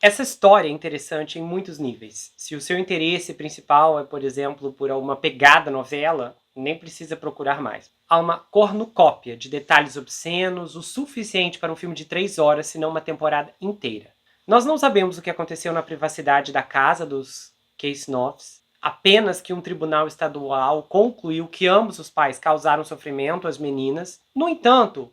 Essa história é interessante em muitos níveis. Se o seu interesse principal é, por exemplo, por uma pegada novela, nem precisa procurar mais. Há uma cornucópia de detalhes obscenos, o suficiente para um filme de 3 horas, se não uma temporada inteira. Nós não sabemos o que aconteceu na privacidade da casa dos Case-Noffs, apenas que um tribunal estadual concluiu que ambos os pais causaram sofrimento às meninas. No entanto,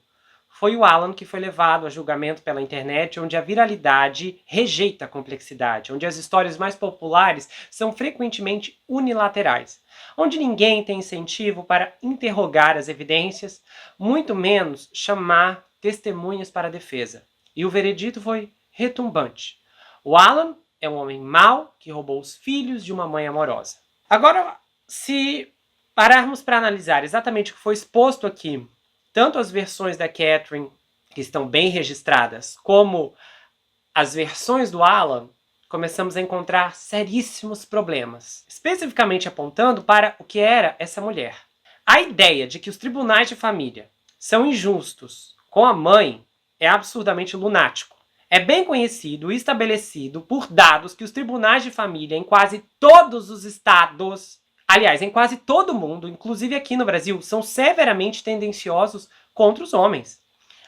foi o Alan que foi levado a julgamento pela internet, onde a viralidade rejeita a complexidade, onde as histórias mais populares são frequentemente unilaterais, onde ninguém tem incentivo para interrogar as evidências, muito menos chamar testemunhas para a defesa. E o veredito foi retumbante. O Alan é um homem mau que roubou os filhos de uma mãe amorosa. Agora, se pararmos para analisar exatamente o que foi exposto aqui, tanto as versões da Catherine, que estão bem registradas, como as versões do Alan, começamos a encontrar seríssimos problemas, especificamente apontando para o que era essa mulher. A ideia de que os tribunais de família são injustos com a mãe é absurdamente lunático. É bem conhecido e estabelecido por dados que os tribunais de família em quase todos os estados, aliás, em quase todo o mundo, inclusive aqui no Brasil, são severamente tendenciosos contra os homens.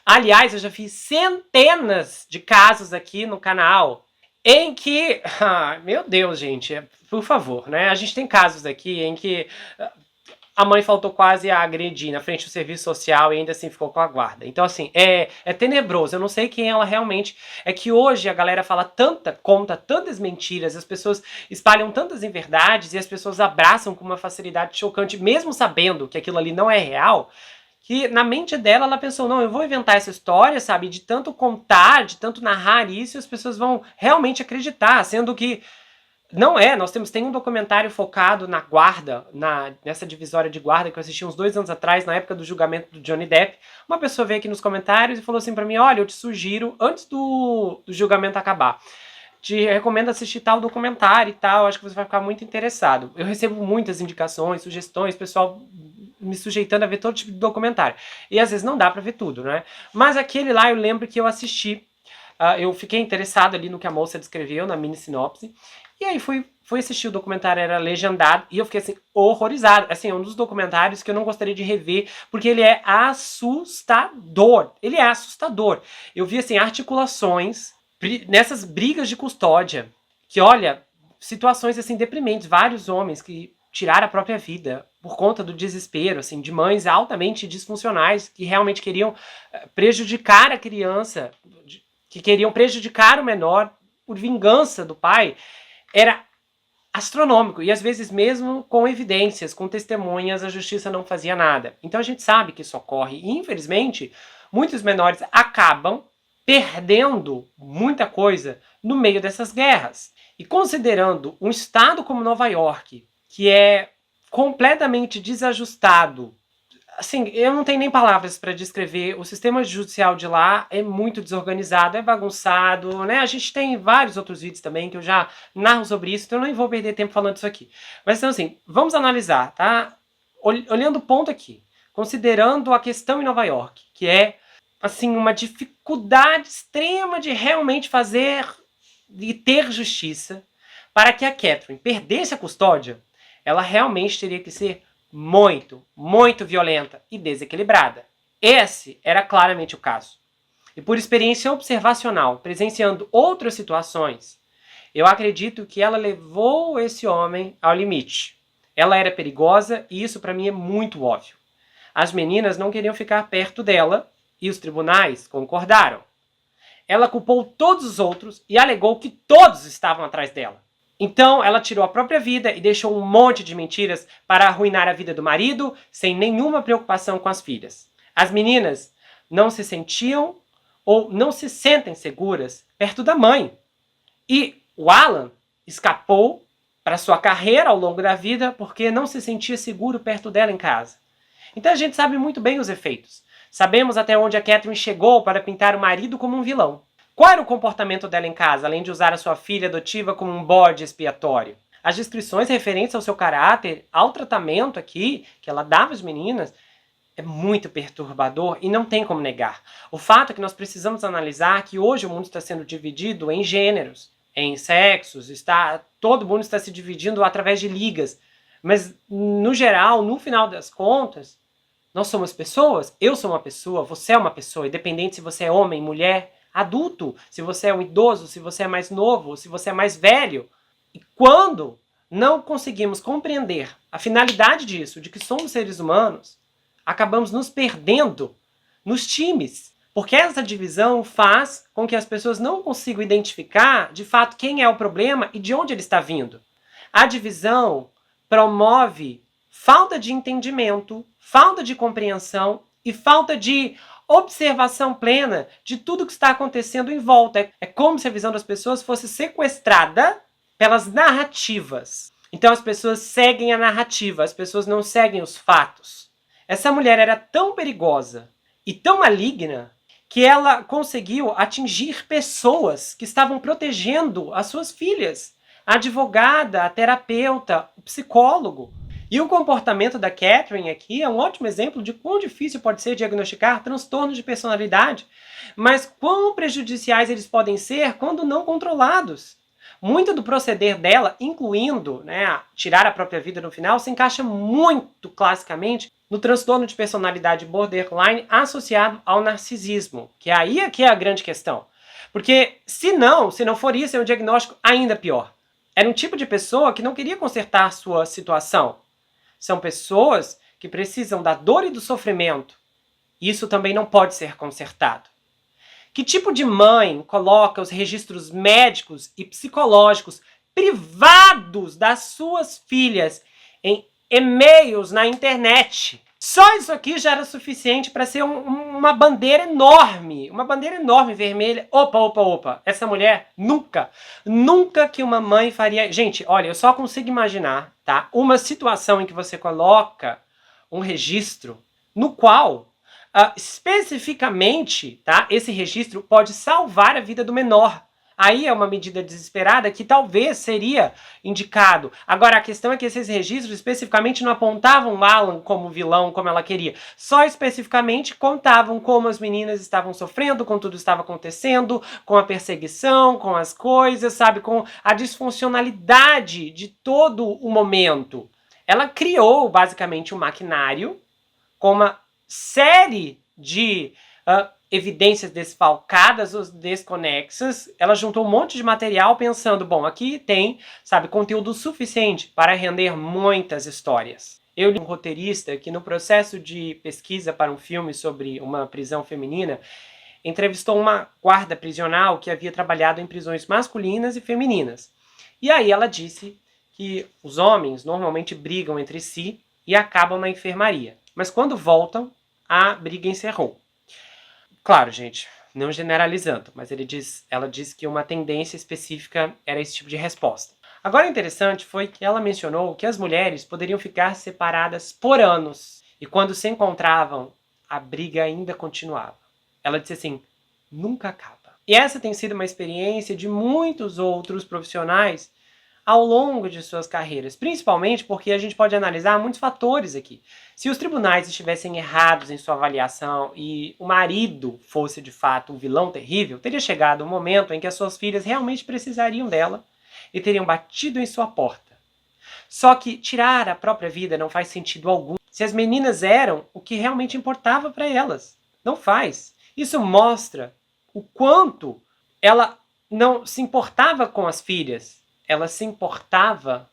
Aliás, eu já fiz centenas de casos aqui no canal em que... meu Deus, gente, por favor, né? A gente tem casos aqui em que a mãe faltou quase a agredir na frente do serviço social e ainda assim ficou com a guarda. Então, assim, é tenebroso. Eu não sei quem ela realmente... É que hoje a galera conta tantas mentiras, as pessoas espalham tantas inverdades e as pessoas abraçam com uma facilidade chocante, mesmo sabendo que aquilo ali não é real, que na mente dela ela pensou, não, eu vou inventar essa história, sabe? De tanto contar, de tanto narrar isso, as pessoas vão realmente acreditar, sendo que não é, tem um documentário focado na guarda, nessa divisória de guarda que eu assisti uns 2 anos atrás, na época do julgamento do Johnny Depp. Uma pessoa veio aqui nos comentários e falou assim pra mim, olha, eu te sugiro, antes do julgamento acabar, te recomendo assistir tal documentário e tal, acho que você vai ficar muito interessado. Eu recebo muitas indicações, sugestões, pessoal me sujeitando a ver todo tipo de documentário. E às vezes não dá pra ver tudo, né? Mas aquele lá eu lembro que eu assisti, eu fiquei interessado ali no que a moça descreveu, na mini sinopse, e aí fui assistir o documentário, era legendado, e eu fiquei assim, horrorizado. Assim, é um dos documentários que eu não gostaria de rever, porque ele é assustador. Ele é assustador. Eu vi, assim, articulações nessas brigas de custódia, que, olha, situações, assim, deprimentes. Vários homens que tiraram a própria vida por conta do desespero, assim, de mães altamente disfuncionais, que realmente queriam prejudicar a criança, que queriam prejudicar o menor por vingança do pai. Era astronômico, e às vezes mesmo com evidências, com testemunhas, a justiça não fazia nada. Então a gente sabe que isso ocorre, e infelizmente, muitos menores acabam perdendo muita coisa no meio dessas guerras. E considerando um estado como Nova York, que é completamente desajustado, assim, eu não tenho nem palavras para descrever. O sistema judicial de lá é muito desorganizado, é bagunçado, né? A gente tem vários outros vídeos também que eu já narro sobre isso, então eu nem vou perder tempo falando disso aqui. Mas então, assim, vamos analisar, tá? Olhando o ponto aqui, considerando a questão em Nova York, que é, assim, uma dificuldade extrema de realmente fazer e ter justiça, para que a Catherine perdesse a custódia, ela realmente teria que ser muito, muito violenta e desequilibrada. Esse era claramente o caso. E por experiência observacional, presenciando outras situações, eu acredito que ela levou esse homem ao limite. Ela era perigosa e isso para mim é muito óbvio. As meninas não queriam ficar perto dela e os tribunais concordaram. Ela culpou todos os outros e alegou que todos estavam atrás dela. Então, ela tirou a própria vida e deixou um monte de mentiras para arruinar a vida do marido, sem nenhuma preocupação com as filhas. As meninas não se sentiam ou não se sentem seguras perto da mãe. E o Alan escapou para sua carreira ao longo da vida porque não se sentia seguro perto dela em casa. Então a gente sabe muito bem os efeitos. Sabemos até onde a Catherine chegou para pintar o marido como um vilão. Qual era o comportamento dela em casa, além de usar a sua filha adotiva como um bode expiatório? As descrições referentes ao seu caráter, ao tratamento aqui, que ela dava às meninas, é muito perturbador e não tem como negar. O fato é que nós precisamos analisar que hoje o mundo está sendo dividido em gêneros, em sexos, todo mundo está se dividindo através de ligas. Mas, no geral, no final das contas, nós somos pessoas, eu sou uma pessoa, você é uma pessoa, independente se você é homem, mulher, adulto, se você é um idoso, se você é mais novo, se você é mais velho. E quando não conseguimos compreender a finalidade disso, de que somos seres humanos, acabamos nos perdendo nos times. Porque essa divisão faz com que as pessoas não consigam identificar, de fato, quem é o problema e de onde ele está vindo. A divisão promove falta de entendimento, falta de compreensão e falta de observação plena de tudo que está acontecendo em volta. É como se a visão das pessoas fosse sequestrada pelas narrativas. Então as pessoas seguem a narrativa, as pessoas não seguem os fatos. Essa mulher era tão perigosa e tão maligna que ela conseguiu atingir pessoas que estavam protegendo as suas filhas. A advogada, a terapeuta, o psicólogo. E o comportamento da Catherine aqui é um ótimo exemplo de quão difícil pode ser diagnosticar transtornos de personalidade, mas quão prejudiciais eles podem ser quando não controlados. Muito do proceder dela, incluindo tirar a própria vida no final, se encaixa muito classicamente no transtorno de personalidade borderline associado ao narcisismo, que aí é que é a grande questão. Porque se não for isso, é um diagnóstico ainda pior. Era um tipo de pessoa que não queria consertar sua situação. São pessoas que precisam da dor e do sofrimento. Isso também não pode ser consertado. Que tipo de mãe coloca os registros médicos e psicológicos privados das suas filhas em e-mails na internet? Só isso aqui já era suficiente para ser uma bandeira enorme vermelha. Opa, essa mulher nunca que uma mãe faria... Gente, olha, eu só consigo imaginar, tá? Uma situação em que você coloca um registro no qual, especificamente, tá? Esse registro pode salvar a vida do menor. Aí é uma medida desesperada que talvez seria indicado. Agora, a questão é que esses registros especificamente não apontavam Alan como vilão, como ela queria. Só especificamente contavam como as meninas estavam sofrendo, com tudo estava acontecendo, com a perseguição, com as coisas, sabe? Com a disfuncionalidade de todo o momento. Ela criou, basicamente, um maquinário com uma série de... evidências desfalcadas ou desconexas, ela juntou um monte de material pensando, bom, aqui tem, conteúdo suficiente para render muitas histórias. Eu li um roteirista que no processo de pesquisa para um filme sobre uma prisão feminina, entrevistou uma guarda prisional que havia trabalhado em prisões masculinas e femininas. E aí ela disse que os homens normalmente brigam entre si e acabam na enfermaria. Mas quando voltam, a briga encerrou. Claro, gente, não generalizando, mas ela diz que uma tendência específica era esse tipo de resposta. Agora, interessante foi que ela mencionou que as mulheres poderiam ficar separadas por anos, e quando se encontravam, a briga ainda continuava. Ela disse assim, nunca acaba. E essa tem sido uma experiência de muitos outros profissionais ao longo de suas carreiras, principalmente porque a gente pode analisar muitos fatores aqui. Se os tribunais estivessem errados em sua avaliação e o marido fosse de fato um vilão terrível, teria chegado um momento em que as suas filhas realmente precisariam dela e teriam batido em sua porta. Só que tirar a própria vida não faz sentido algum se as meninas eram o que realmente importava para elas. Não faz. Isso mostra o quanto ela não se importava com as filhas. Ela se importava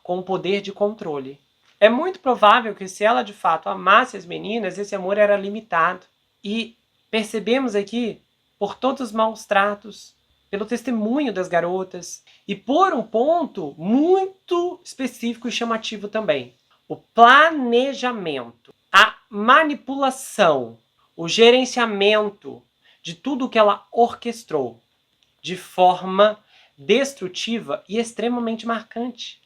com o poder de controle. É muito provável que se ela de fato amasse as meninas, esse amor era limitado. E percebemos aqui, por todos os maus tratos, pelo testemunho das garotas, e por um ponto muito específico e chamativo também. O planejamento, a manipulação, o gerenciamento de tudo que ela orquestrou de forma destrutiva e extremamente marcante.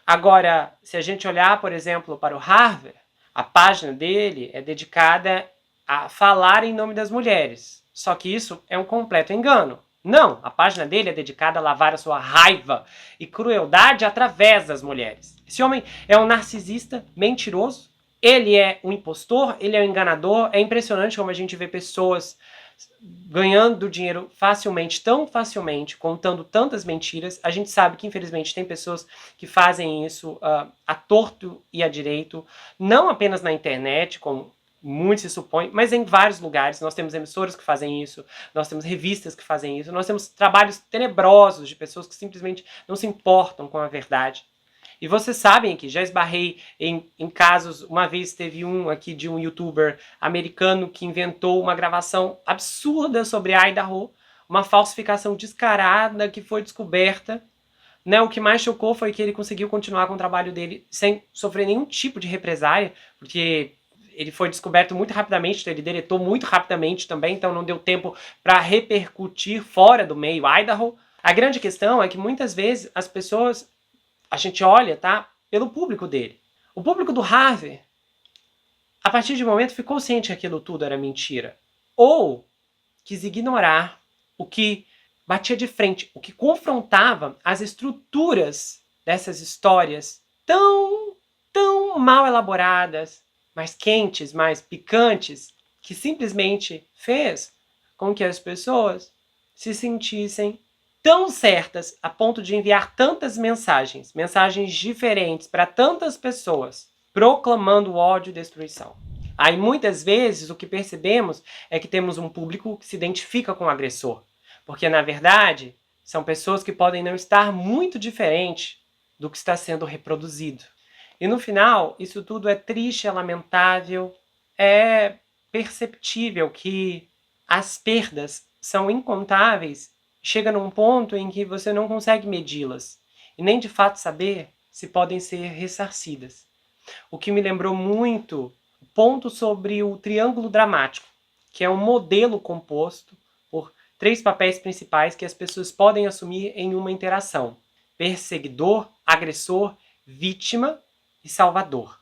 Agora, se a gente olhar, por exemplo, para o Harvey, a página dele é dedicada a falar em nome das mulheres. Só que isso é um completo engano. Não, a página dele é dedicada a lavar a sua raiva e crueldade através das mulheres. Esse homem é um narcisista mentiroso Ele é um impostor, ele é um enganador. É impressionante como a gente vê pessoas ganhando dinheiro facilmente, tão facilmente, contando tantas mentiras. A gente sabe que, infelizmente, tem pessoas que fazem isso a torto e a direito, não apenas na internet, como muito se supõe, mas em vários lugares. Nós temos emissoras que fazem isso, nós temos revistas que fazem isso, nós temos trabalhos tenebrosos de pessoas que simplesmente não se importam com a verdade. E vocês sabem que já esbarrei em casos, uma vez teve um aqui de um youtuber americano que inventou uma gravação absurda sobre Idaho, uma falsificação descarada que foi descoberta. Né, o que mais chocou foi que ele conseguiu continuar com o trabalho dele sem sofrer nenhum tipo de represália, porque ele foi descoberto muito rapidamente, então ele deletou muito rapidamente também, então não deu tempo para repercutir fora do meio Idaho. A grande questão é que muitas vezes as pessoas, a gente olha, tá, pelo público dele. O público do Harvey, a partir de um momento, ficou ciente que aquilo tudo era mentira. Ou quis ignorar o que batia de frente, o que confrontava as estruturas dessas histórias tão mal elaboradas, mais quentes, mais picantes, que simplesmente fez com que as pessoas se sentissem tão certas a ponto de enviar tantas mensagens diferentes para tantas pessoas, proclamando ódio e destruição. Aí muitas vezes o que percebemos é que temos um público que se identifica com o agressor, porque na verdade são pessoas que podem não estar muito diferente do que está sendo reproduzido. E no final, isso tudo é triste, é lamentável, é perceptível que as perdas são incontáveis. Chega num ponto em que você não consegue medi-las e nem de fato saber se podem ser ressarcidas. O que me lembrou muito o ponto sobre o triângulo dramático, que é um modelo composto por 3 papéis principais que as pessoas podem assumir em uma interação: perseguidor, agressor, vítima e salvador.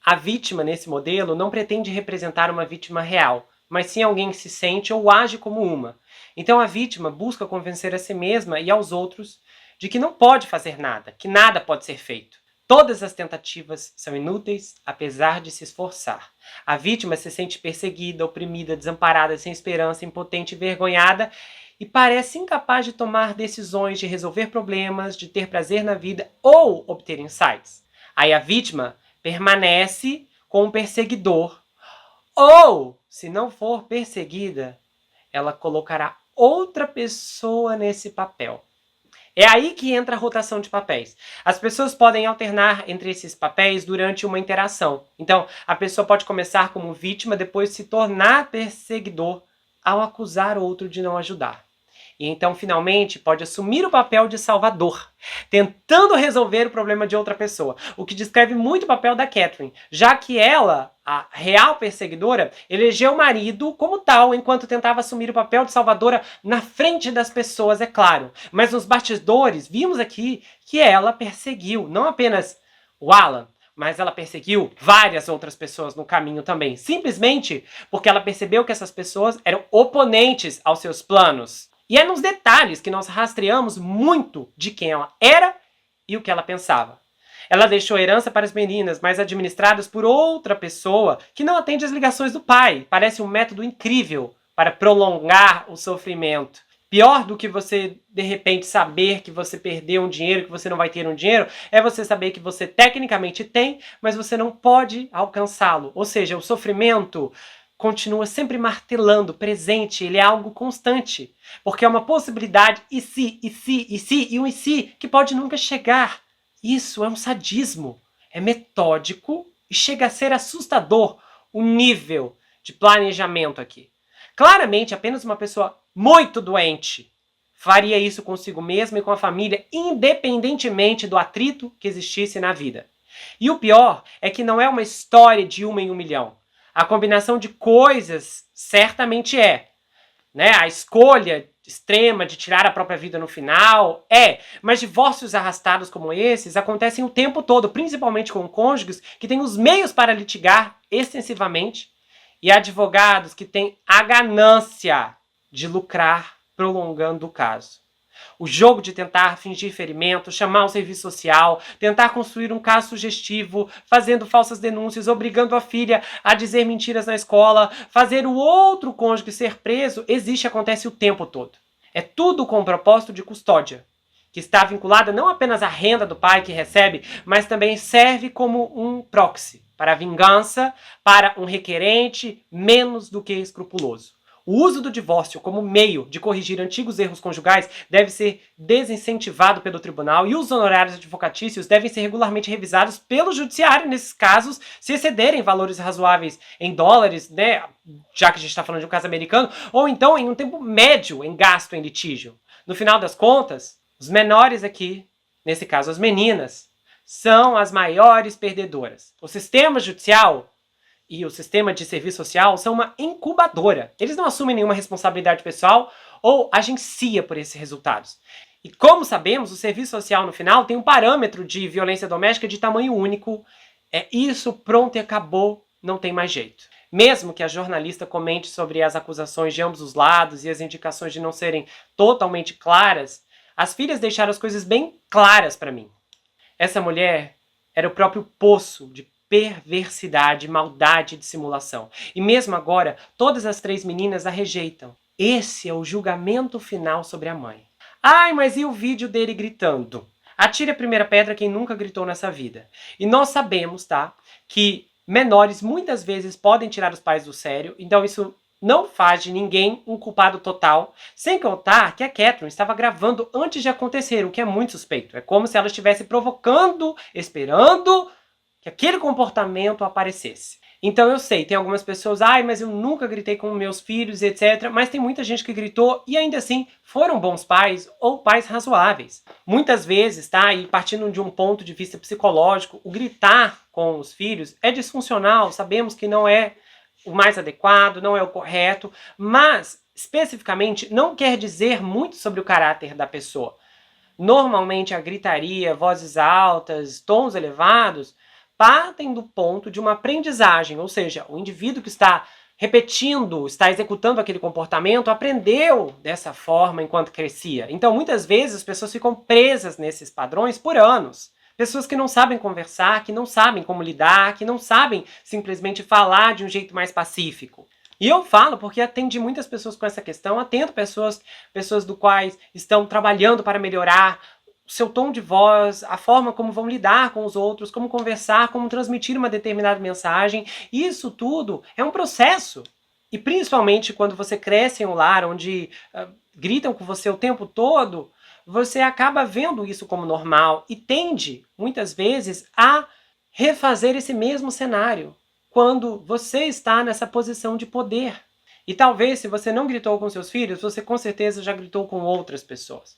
A vítima nesse modelo não pretende representar uma vítima real, mas sim alguém que se sente ou age como uma. Então a vítima busca convencer a si mesma e aos outros de que não pode fazer nada, que nada pode ser feito. Todas as tentativas são inúteis, apesar de se esforçar. A vítima se sente perseguida, oprimida, desamparada, sem esperança, impotente, envergonhada e parece incapaz de tomar decisões, de resolver problemas, de ter prazer na vida ou obter insights. Aí a vítima permanece com o perseguidor. Ou, se não for perseguida, ela colocará outra pessoa nesse papel. É aí que entra a rotação de papéis. As pessoas podem alternar entre esses papéis durante uma interação. Então, a pessoa pode começar como vítima, depois se tornar perseguidor ao acusar outro de não ajudar. E então, finalmente, pode assumir o papel de salvador, tentando resolver o problema de outra pessoa. O que descreve muito o papel da Catherine, já que ela, a real perseguidora, elegeu o marido como tal, enquanto tentava assumir o papel de salvadora na frente das pessoas, é claro. Mas nos bastidores, vimos aqui que ela perseguiu, não apenas o Alan, mas ela perseguiu várias outras pessoas no caminho também. Simplesmente porque ela percebeu que essas pessoas eram oponentes aos seus planos. E é nos detalhes que nós rastreamos muito de quem ela era e o que ela pensava. Ela deixou herança para as meninas, mas administradas por outra pessoa que não atende às ligações do pai. Parece um método incrível para prolongar o sofrimento. Pior do que você, de repente, saber que você perdeu um dinheiro, que você não vai ter um dinheiro, é você saber que você tecnicamente tem, mas você não pode alcançá-lo. Ou seja, o sofrimento continua sempre martelando, presente, ele é algo constante. Porque é uma possibilidade, e se, e um e se, que pode nunca chegar. Isso é um sadismo. É metódico e chega a ser assustador o nível de planejamento aqui. Claramente, apenas uma pessoa muito doente faria isso consigo mesma e com a família, independentemente do atrito que existisse na vida. E o pior é que não é uma história de 1 em 1 milhão. A combinação de coisas certamente é, né? A escolha extrema de tirar a própria vida no final mas divórcios arrastados como esses acontecem o tempo todo, principalmente com cônjuges que têm os meios para litigar extensivamente e advogados que têm a ganância de lucrar prolongando o caso. O jogo de tentar fingir ferimento, chamar o serviço social, tentar construir um caso sugestivo, fazendo falsas denúncias, obrigando a filha a dizer mentiras na escola, fazer o outro cônjuge ser preso, acontece o tempo todo. É tudo com o propósito de custódia, que está vinculada não apenas à renda do pai que recebe, mas também serve como um proxy para a vingança, para um requerente menos do que escrupuloso. O uso do divórcio como meio de corrigir antigos erros conjugais deve ser desincentivado pelo tribunal e os honorários advocatícios devem ser regularmente revisados pelo judiciário nesses casos, se excederem valores razoáveis em dólares, né, já que a gente está falando de um caso americano, ou então em um tempo médio em gasto em litígio. No final das contas, os menores aqui, nesse caso as meninas, são as maiores perdedoras. O sistema judicial e o sistema de serviço social são uma incubadora. Eles não assumem nenhuma responsabilidade pessoal ou agencia por esses resultados. E como sabemos, o serviço social no final tem um parâmetro de violência doméstica de tamanho único. É isso, pronto e acabou, não tem mais jeito. Mesmo que a jornalista comente sobre as acusações de ambos os lados e as indicações de não serem totalmente claras, as filhas deixaram as coisas bem claras para mim. Essa mulher era o próprio poço de perversidade, maldade e dissimulação. E mesmo agora, todas as 3 meninas a rejeitam. Esse é o julgamento final sobre a mãe. Ai, mas e o vídeo dele gritando? Atire a primeira pedra quem nunca gritou nessa vida. E nós sabemos, tá, que menores muitas vezes podem tirar os pais do sério, então isso não faz de ninguém um culpado total, sem contar que a Catherine estava gravando antes de acontecer, o que é muito suspeito. É como se ela estivesse provocando, esperando que aquele comportamento aparecesse. Então eu sei, tem algumas pessoas, ai, mas eu nunca gritei com meus filhos, etc. Mas tem muita gente que gritou e ainda assim foram bons pais ou pais razoáveis. Muitas vezes, tá, e partindo de um ponto de vista psicológico, o gritar com os filhos é disfuncional, sabemos que não é o mais adequado, não é o correto, mas especificamente não quer dizer muito sobre o caráter da pessoa. Normalmente a gritaria, vozes altas, tons elevados partem do ponto de uma aprendizagem, ou seja, o indivíduo que está repetindo, está executando aquele comportamento, aprendeu dessa forma enquanto crescia. Então, muitas vezes, as pessoas ficam presas nesses padrões por anos. Pessoas que não sabem conversar, que não sabem como lidar, que não sabem simplesmente falar de um jeito mais pacífico. E eu falo porque atendi muitas pessoas com essa questão, atendo pessoas do quais estão trabalhando para melhorar seu tom de voz, a forma como vão lidar com os outros, como conversar, como transmitir uma determinada mensagem. Isso tudo é um processo. E principalmente quando você cresce em um lar onde gritam com você o tempo todo, você acaba vendo isso como normal e tende, muitas vezes, a refazer esse mesmo cenário quando você está nessa posição de poder. E talvez, se você não gritou com seus filhos, você com certeza já gritou com outras pessoas.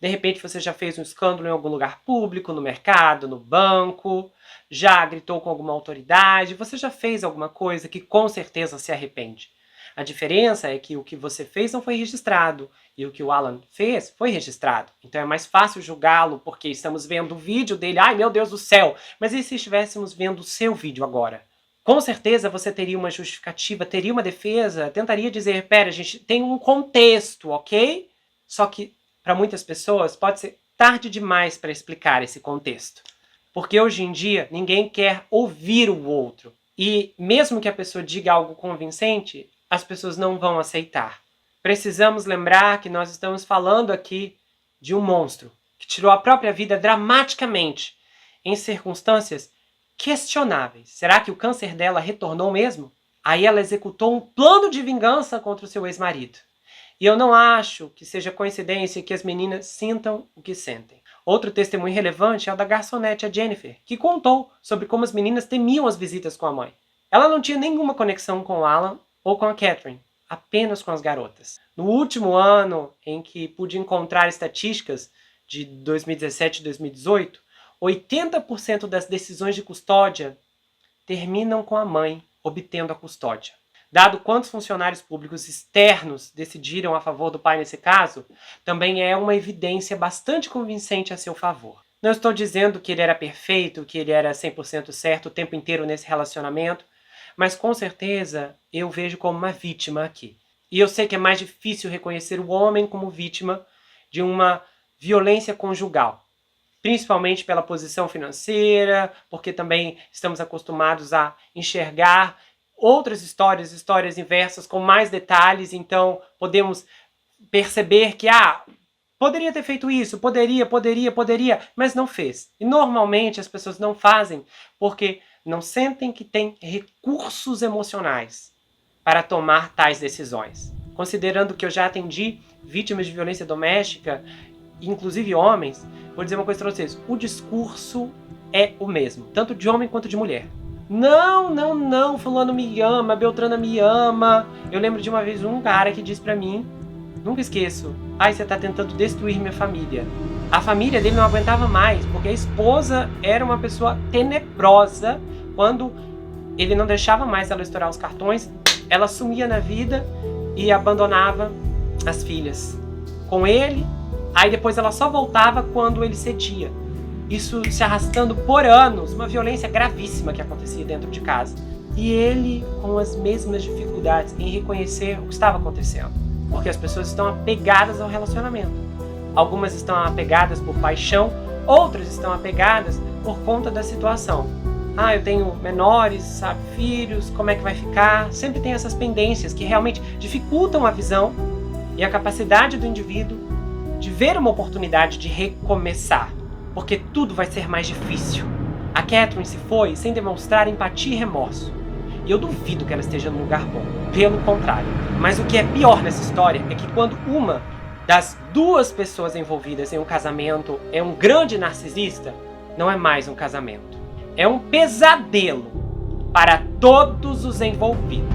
De repente você já fez um escândalo em algum lugar público, no mercado, no banco, já gritou com alguma autoridade, você já fez alguma coisa que com certeza se arrepende. A diferença é que o que você fez não foi registrado e o que o Alan fez foi registrado. Então é mais fácil julgá-lo porque estamos vendo o vídeo dele, ai meu Deus do céu, mas e se estivéssemos vendo o seu vídeo agora? Com certeza você teria uma justificativa, teria uma defesa, tentaria dizer, pera, a gente tem um contexto, ok? Só que para muitas pessoas pode ser tarde demais para explicar esse contexto. Porque hoje em dia ninguém quer ouvir o outro. E mesmo que a pessoa diga algo convincente, as pessoas não vão aceitar. Precisamos lembrar que nós estamos falando aqui de um monstro que tirou a própria vida dramaticamente em circunstâncias questionáveis. Será que o câncer dela retornou mesmo? Aí ela executou um plano de vingança contra o seu ex-marido. E eu não acho que seja coincidência que as meninas sintam o que sentem. Outro testemunho relevante é o da garçonete, a Jennifer, que contou sobre como as meninas temiam as visitas com a mãe. Ela não tinha nenhuma conexão com o Alan ou com a Catherine, apenas com as garotas. No último ano em que pude encontrar estatísticas de 2017 e 2018, 80% das decisões de custódia terminam com a mãe obtendo a custódia. Dado quantos funcionários públicos externos decidiram a favor do pai nesse caso, também é uma evidência bastante convincente a seu favor. Não estou dizendo que ele era perfeito, que ele era 100% certo o tempo inteiro nesse relacionamento, mas com certeza eu vejo como uma vítima aqui. E eu sei que é mais difícil reconhecer o homem como vítima de uma violência conjugal. Principalmente pela posição financeira, porque também estamos acostumados a enxergar outras histórias inversas com mais detalhes, então podemos perceber que, poderia ter feito isso, poderia, mas não fez. E normalmente as pessoas não fazem porque não sentem que têm recursos emocionais para tomar tais decisões. Considerando que eu já atendi vítimas de violência doméstica, inclusive homens, vou dizer uma coisa pra vocês: o discurso é o mesmo, tanto de homem quanto de mulher. Não, fulano me ama, Beltrana me ama. Eu lembro de uma vez um cara que disse pra mim, nunca esqueço: você tá tentando destruir minha família. A família dele não aguentava mais, porque a esposa era uma pessoa tenebrosa. Quando ele não deixava mais ela estourar os cartões, ela sumia na vida e abandonava as filhas com ele. Aí depois ela só voltava quando ele cedia. Isso se arrastando por anos, uma violência gravíssima que acontecia dentro de casa. E ele com as mesmas dificuldades em reconhecer o que estava acontecendo. Porque as pessoas estão apegadas ao relacionamento. Algumas estão apegadas por paixão, outras estão apegadas por conta da situação. Eu tenho menores, filhos, como é que vai ficar? Sempre tem essas pendências que realmente dificultam a visão e a capacidade do indivíduo de ver uma oportunidade de recomeçar, porque tudo vai ser mais difícil. A Catherine se foi sem demonstrar empatia e remorso. E eu duvido que ela esteja num lugar bom, pelo contrário. Mas o que é pior nessa história é que quando uma das duas pessoas envolvidas em um casamento é um grande narcisista, não é mais um casamento. É um pesadelo para todos os envolvidos.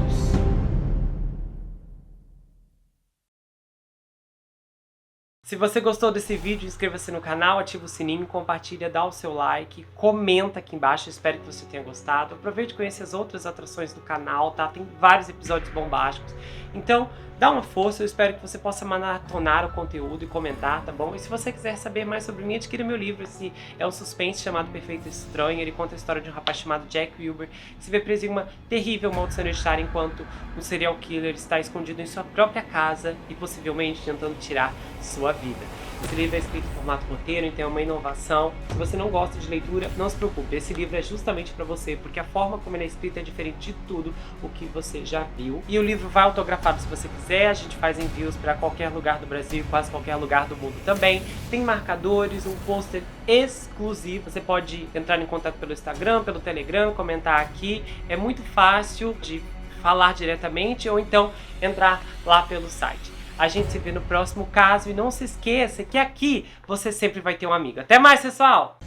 Se você gostou desse vídeo, inscreva-se no canal, ativa o sininho, compartilha, dá o seu like, comenta aqui embaixo, espero que você tenha gostado. Aproveite e conheça as outras atrações do canal, tá? Tem vários episódios bombásticos. Então, dá uma força, eu espero que você possa maratonar o conteúdo e comentar, tá bom? E se você quiser saber mais sobre mim, adquira meu livro. Esse é um suspense chamado Perfeito Estranho. Ele conta a história de um rapaz chamado Jack Wilber, que se vê preso em uma terrível maldição hereditária enquanto um serial killer está escondido em sua própria casa e possivelmente tentando tirar sua vida. Esse livro é escrito em formato roteiro, então é uma inovação. Se você não gosta de leitura, não se preocupe, esse livro é justamente para você, porque a forma como ele é escrito é diferente de tudo o que você já viu. E o livro vai autografado se você quiser, a gente faz envios para qualquer lugar do Brasil, quase qualquer lugar do mundo também. Tem marcadores, um pôster exclusivo, você pode entrar em contato pelo Instagram, pelo Telegram, comentar aqui, é muito fácil de falar diretamente ou então entrar lá pelo site. A gente se vê no próximo caso e não se esqueça que aqui você sempre vai ter um amigo. Até mais, pessoal!